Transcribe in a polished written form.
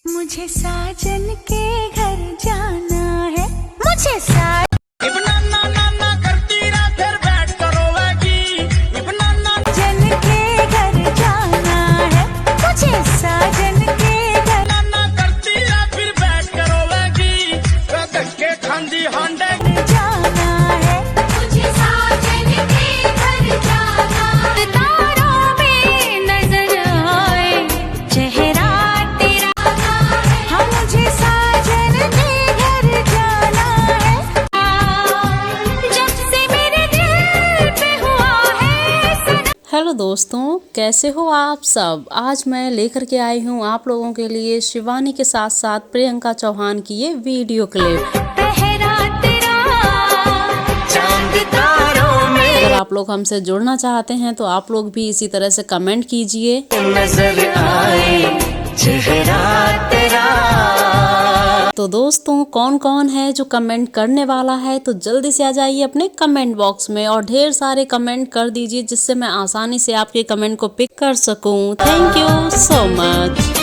मुझे साजन के घर जाना है, मुझे हेलो दोस्तों, कैसे हो आप सब। आज मैं लेकर के आई हूँ आप लोगों के लिए शिवानी के साथ साथ प्रियंका चौहान की ये वीडियो क्लिप। अगर आप लोग हमसे जुड़ना चाहते हैं तो आप लोग भी इसी तरह से कमेंट कीजिए। नजर आए चेहरा तेरा। तो दोस्तों, कौन कौन है जो कमेंट करने वाला है तो जल्दी से आ जाइए अपने कमेंट बॉक्स में और ढेर सारे कमेंट कर दीजिए, जिससे मैं आसानी से आपके कमेंट को पिक कर सकूं। Thank you so much.